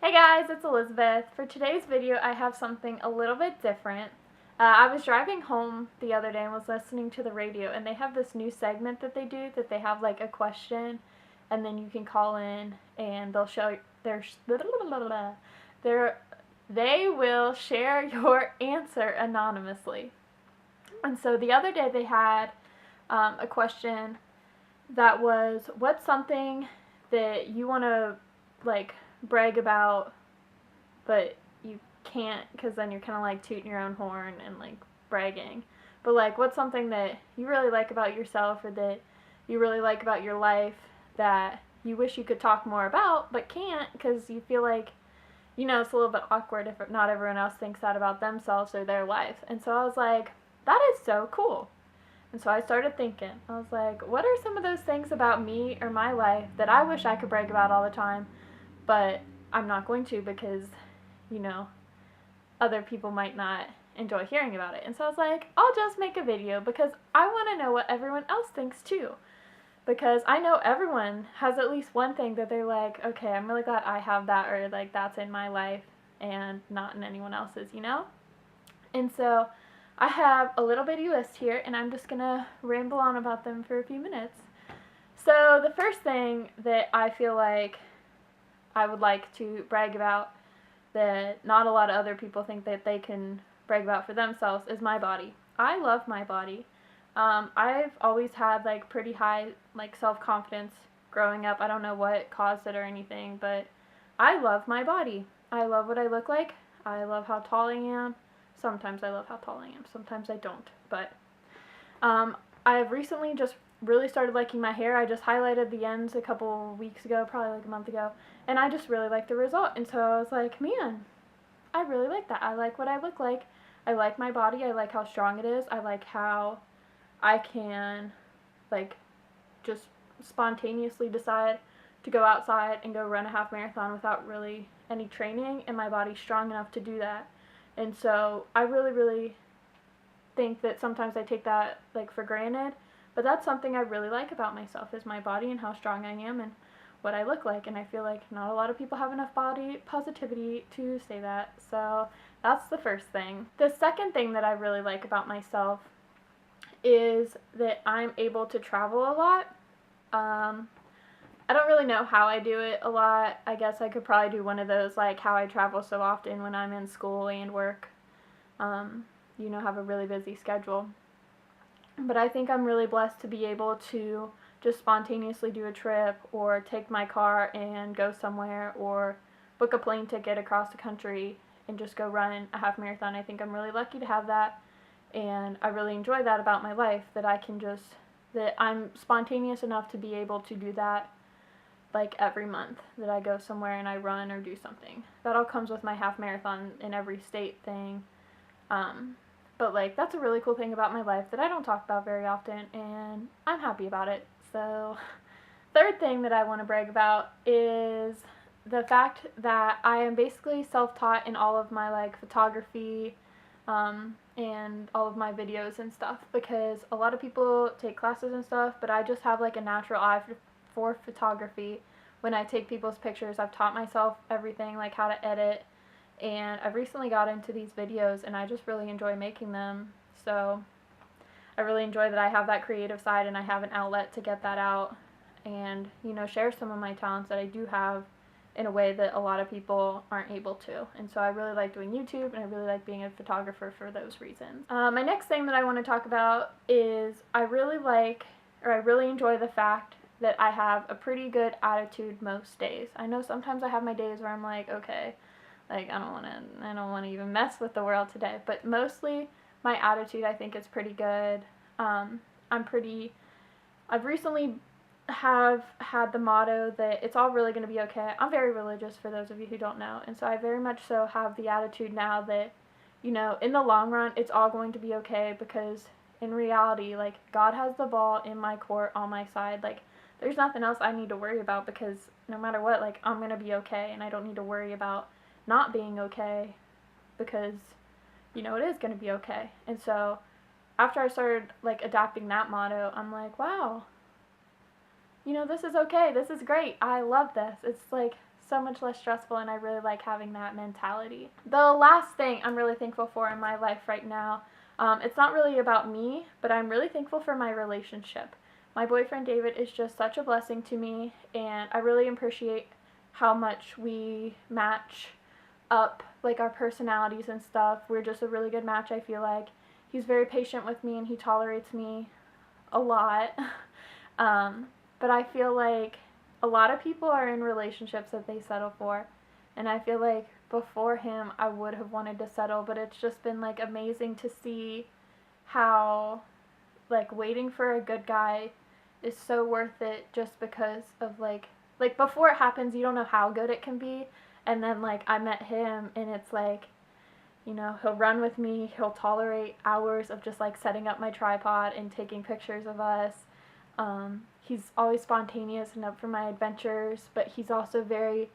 Hey guys, it's Elizabeth. For today's video, I have something a little bit different. I was driving home the other day and was listening to the radio, and they have this new segment that they do that they have like a question, and then you can call in and they'll show they will share your answer anonymously. And so the other day they had a question that was, what's something that you want to like brag about, but you can't because then you're kind of like tooting your own horn and like bragging. But like, what's something that you really like about yourself or that you really like about your life that you wish you could talk more about but can't because you feel like, it's a little bit awkward if not everyone else thinks that about themselves or their life. And so I was like, that is so cool. And so I started thinking, I was like, what are some of those things about me or my life that I wish I could brag about all the time, but I'm not going to because, other people might not enjoy hearing about it. And so I was like, I'll just make a video because I want to know what everyone else thinks too. Because I know everyone has at least one thing that they're like, okay, I'm really glad I have that, or like that's in my life and not in anyone else's, And so I have a little bitty list here, and I'm just going to ramble on about them for a few minutes. So the first thing that I feel like I would like to brag about that not a lot of other people think that they can brag about for themselves is my body. I love my body. I've always had like pretty high like self-confidence growing up. I don't know what caused it or anything, but I love my body. I love what I look like. I love how tall I am. Sometimes I love how tall I am. Sometimes I don't. But I have recently just really started liking my hair. I just highlighted the ends a couple weeks ago, probably like a month ago, and I just really like the result. And so I was like, man, I really like that. I like what I look like. I like my body. I like how strong it is. I like how I can like just spontaneously decide to go outside and go run a half marathon without really any training, and my body's strong enough to do that. And so I really, really think that sometimes I take that like for granted, but that's something I really like about myself is my body and how strong I am and what I look like. And I feel like not a lot of people have enough body positivity to say that. So that's the first thing. The second thing that I really like about myself is that I'm able to travel a lot. I don't really know how I do it a lot. I guess I could probably do one of those like how I travel so often when I'm in school and work. Have a really busy schedule. But I think I'm really blessed to be able to just spontaneously do a trip or take my car and go somewhere or book a plane ticket across the country and just go run a half marathon. I think I'm really lucky to have that, and I really enjoy that about my life, that I'm spontaneous enough to be able to do that like every month, that I go somewhere and I run or do something. That all comes with my half marathon in every state thing. But like, that's a really cool thing about my life that I don't talk about very often, and I'm happy about it. So third thing that I want to brag about is the fact that I am basically self-taught in all of my like photography and all of my videos and stuff, because a lot of people take classes and stuff, but I just have like a natural eye for photography. When I take people's pictures, I've taught myself everything, like how to edit, and I've recently got into these videos and I just really enjoy making them. So I really enjoy that I have that creative side and I have an outlet to get that out and, share some of my talents that I do have in a way that a lot of people aren't able to. And so I really like doing YouTube, and I really like being a photographer for those reasons. My next thing that I want to talk about is I really enjoy the fact that I have a pretty good attitude most days. I know sometimes I have my days where I'm like, okay, like I don't want to even mess with the world today. But mostly my attitude, I think, is pretty good. I've recently have had the motto that it's all really going to be okay. I'm very religious, for those of you who don't know, and so I very much so have the attitude now that, in the long run, it's all going to be okay, because in reality, like, God has the ball in my court on my side. Like, there's nothing else I need to worry about, because no matter what, like, I'm going to be okay, and I don't need to worry about not being okay, because, it is going to be okay. And so after I started, like, adapting that motto, I'm like, wow, this is okay. This is great. I love this. It's, like, so much less stressful, and I really like having that mentality. The last thing I'm really thankful for in my life right now, it's not really about me, but I'm really thankful for my relationship. My boyfriend David is just such a blessing to me, and I really appreciate how much we match up, like our personalities and stuff. We're just a really good match, I feel like. He's very patient with me, and he tolerates me a lot. But I feel like a lot of people are in relationships that they settle for, and I feel like before him I would have wanted to settle, but it's just been like amazing to see how like waiting for a good guy is so worth it, just because of like before it happens you don't know how good it can be, and then like I met him and it's like, you know, he'll run with me, he'll tolerate hours of just like setting up my tripod and taking pictures of us. He's always spontaneous and up for my adventures, but he's also very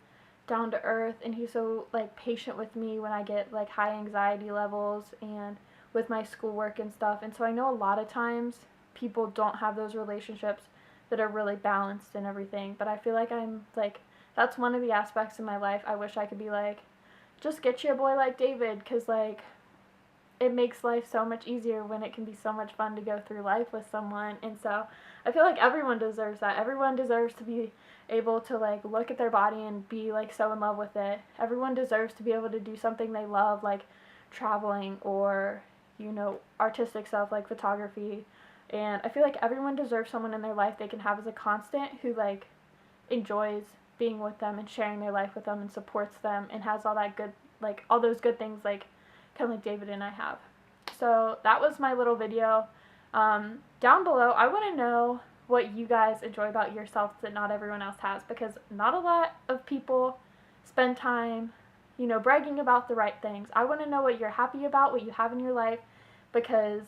down to earth, and he's so like patient with me when I get like high anxiety levels and with my schoolwork and stuff. And so I know a lot of times people don't have those relationships that are really balanced and everything, but I feel like I'm like, that's one of the aspects in my life I wish I could be like, just get you a boy like David, because like it makes life so much easier when it can be so much fun to go through life with someone. And so I feel like everyone deserves that. Everyone deserves to be able to like look at their body and be like so in love with it. Everyone deserves to be able to do something they love, like traveling or, you know, artistic stuff like photography. And I feel like everyone deserves someone in their life they can have as a constant who like enjoys being with them and sharing their life with them and supports them and has all that good, like all those good things like kind of like David and I have. So that was my little video. Down below, I want to know what you guys enjoy about yourself that not everyone else has, because not a lot of people spend time, you know, bragging about the right things. I want to know what you're happy about, what you have in your life, because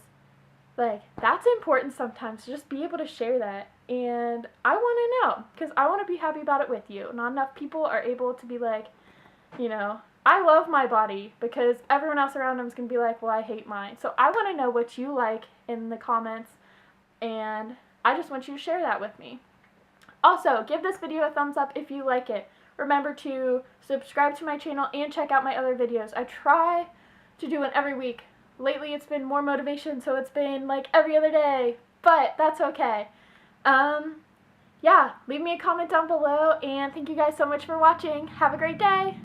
like that's important sometimes to just be able to share that. And I want to know, because I want to be happy about it with you. Not enough people are able to be like, you know, I love my body, because everyone else around them is going to be like, well, I hate mine. So I want to know what you like in the comments, and I just want you to share that with me. Also, give this video a thumbs up if you like it. Remember to subscribe to my channel and check out my other videos. I try to do one every week. Lately it's been more motivation, so it's been like every other day, but that's okay. Yeah, leave me a comment down below, and thank you guys so much for watching. Have a great day!